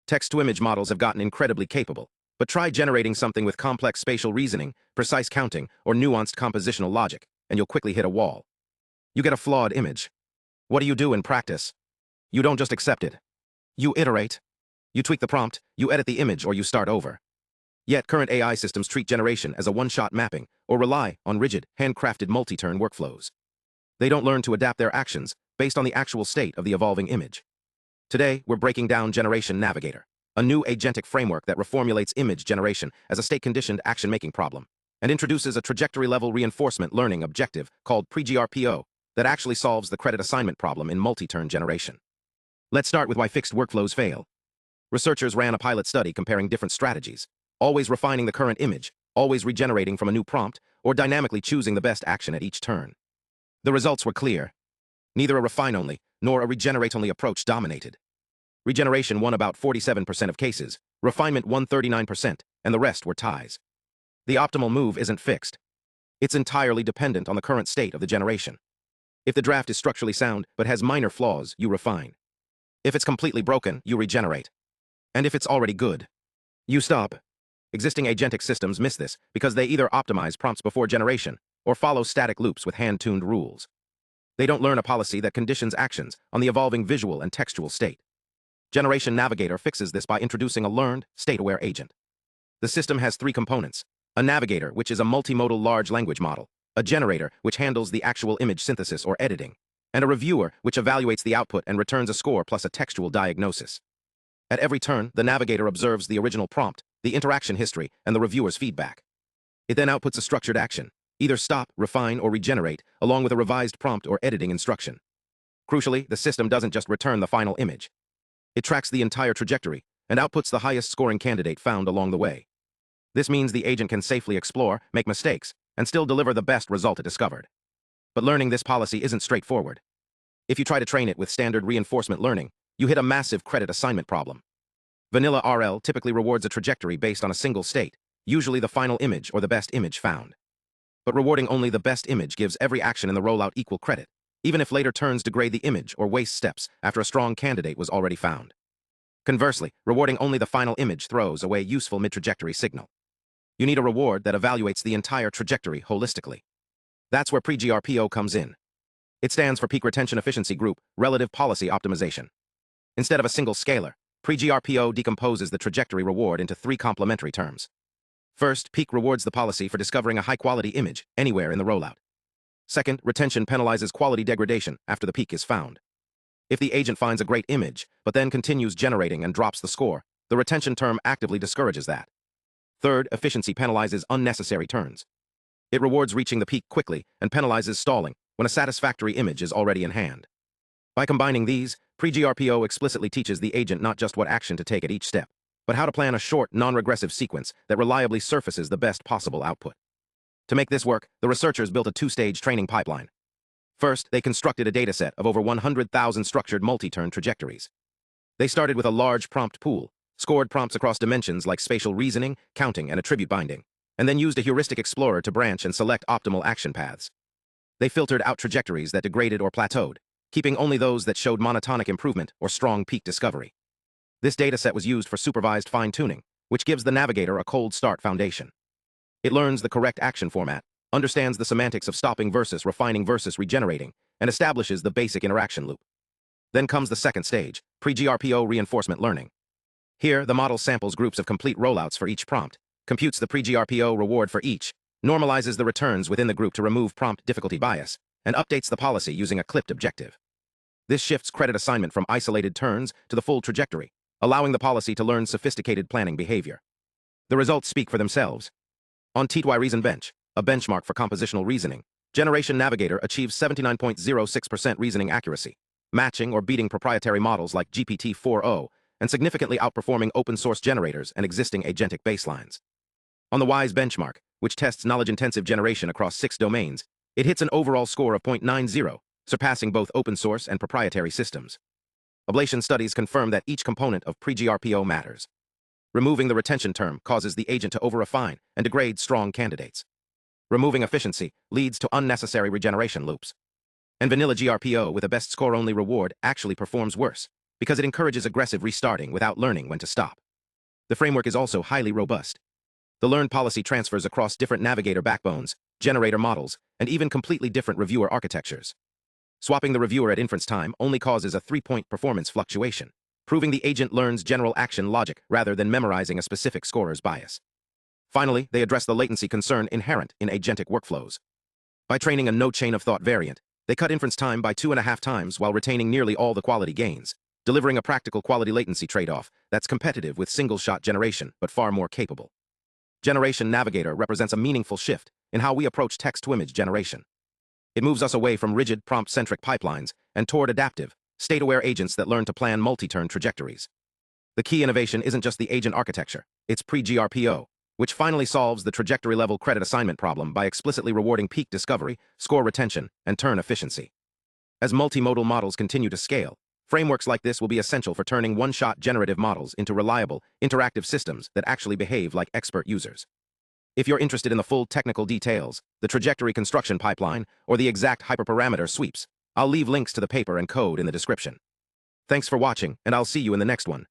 Text-to-image models have gotten incredibly capable, but try generating something with complex spatial reasoning, precise counting, or nuanced compositional logic, and you'll quickly hit a wall. You get a flawed image. What do you do in practice? You don't just accept it. You iterate. You tweak the prompt, you edit the image, or you start over. Yet current AI systems treat generation as a one-shot mapping or rely on rigid, handcrafted multi-turn workflows. They don't learn to adapt their actions based on the actual state of the evolving image. Today, we're breaking down Generation Navigator, a new agentic framework that reformulates image generation as a state-conditioned action-making problem, and introduces a trajectory-level reinforcement learning objective called PRE-GRPO that actually solves the credit assignment problem in multi-turn generation. Let's start with why fixed workflows fail. Researchers ran a pilot study comparing different strategies, always refining the current image, always regenerating from a new prompt, or dynamically choosing the best action at each turn. The results were clear. Neither a refine-only nor a regenerate-only approach dominated. Regeneration won about 47% of cases, refinement won 39%, and the rest were ties. The optimal move isn't fixed. It's entirely dependent on the current state of the generation. If the draft is structurally sound but has minor flaws, you refine. If it's completely broken, you regenerate. And if it's already good, you stop. Existing agentic systems miss this because they either optimize prompts before generation or follow static loops with hand-tuned rules. They don't learn a policy that conditions actions on the evolving visual and textual state. Generation Navigator fixes this by introducing a learned, state-aware agent. The system has three components: a navigator, which is a multimodal large language model, a generator, which handles the actual image synthesis or editing, and a reviewer, which evaluates the output and returns a score plus a textual diagnosis. At every turn, the navigator observes the original prompt, the interaction history, and the reviewer's feedback. It then outputs a structured action: either stop, refine, or regenerate, along with a revised prompt or editing instruction. Crucially, the system doesn't just return the final image. It tracks the entire trajectory and outputs the highest scoring candidate found along the way. This means the agent can safely explore, make mistakes, and still deliver the best result it discovered. But learning this policy isn't straightforward. If you try to train it with standard reinforcement learning, you hit a massive credit assignment problem. Vanilla RL typically rewards a trajectory based on a single state, usually the final image or the best image found. But rewarding only the best image gives every action in the rollout equal credit, even if later turns degrade the image or waste steps after a strong candidate was already found. Conversely, rewarding only the final image throws away useful mid-trajectory signal. You need a reward that evaluates the entire trajectory holistically. That's where PRE-GRPO comes in. It stands for Peak Retention Efficiency Group Relative Policy Optimization. Instead of a single scalar, PRE-GRPO decomposes the trajectory reward into three complementary terms. First, peak rewards the policy for discovering a high-quality image anywhere in the rollout. Second, retention penalizes quality degradation after the peak is found. If the agent finds a great image, but then continues generating and drops the score, the retention term actively discourages that. Third, efficiency penalizes unnecessary turns. It rewards reaching the peak quickly and penalizes stalling when a satisfactory image is already in hand. By combining these, PRE-GRPO explicitly teaches the agent not just what action to take at each step, but how to plan a short, non-regressive sequence that reliably surfaces the best possible output. To make this work, the researchers built a two-stage training pipeline. First, they constructed a dataset of over 100,000 structured multi-turn trajectories. They started with a large prompt pool, scored prompts across dimensions like spatial reasoning, counting, and attribute binding, and then used a heuristic explorer to branch and select optimal action paths. They filtered out trajectories that degraded or plateaued, keeping only those that showed monotonic improvement or strong peak discovery. This dataset was used for supervised fine-tuning, which gives the navigator a cold start foundation. It learns the correct action format, understands the semantics of stopping versus refining versus regenerating, and establishes the basic interaction loop. Then comes the second stage, PRE-GRPO reinforcement learning. Here, the model samples groups of complete rollouts for each prompt, computes the PRE-GRPO reward for each, normalizes the returns within the group to remove prompt difficulty bias, and updates the policy using a clipped objective. This shifts credit assignment from isolated turns to the full trajectory, allowing the policy to learn sophisticated planning behavior. The results speak for themselves. On T2i Reason Bench, a benchmark for compositional reasoning, Generation Navigator achieves 79.06% reasoning accuracy, matching or beating proprietary models like GPT-4o, and significantly outperforming open-source generators and existing agentic baselines. On the WISE benchmark, which tests knowledge-intensive generation across 6 domains, it hits an overall score of 0.90, surpassing both open-source and proprietary systems. Ablation studies confirm that each component of PRE-GRPO matters. Removing the retention term causes the agent to over-refine and degrade strong candidates. Removing efficiency leads to unnecessary regeneration loops. And vanilla GRPO with a best score-only reward actually performs worse, because it encourages aggressive restarting without learning when to stop. The framework is also highly robust. The learned policy transfers across different navigator backbones, generator models, and even completely different reviewer architectures. Swapping the reviewer at inference time only causes a 3-point performance fluctuation, proving the agent learns general action logic rather than memorizing a specific scorer's bias. Finally, they address the latency concern inherent in agentic workflows. By training a no-chain-of-thought variant, they cut inference time by 2.5 times while retaining nearly all the quality gains, delivering a practical quality latency trade-off that's competitive with single-shot generation but far more capable. Generation Navigator represents a meaningful shift in how we approach text-to-image generation. It moves us away from rigid, prompt-centric pipelines and toward adaptive, state-aware agents that learn to plan multi-turn trajectories. The key innovation isn't just the agent architecture, it's PRE-GRPO, which finally solves the trajectory-level credit assignment problem by explicitly rewarding peak discovery, score retention, and turn efficiency. As multimodal models continue to scale, frameworks like this will be essential for turning one-shot generative models into reliable, interactive systems that actually behave like expert users. If you're interested in the full technical details, the trajectory construction pipeline, or the exact hyperparameter sweeps, I'll leave links to the paper and code in the description. Thanks for watching, and I'll see you in the next one.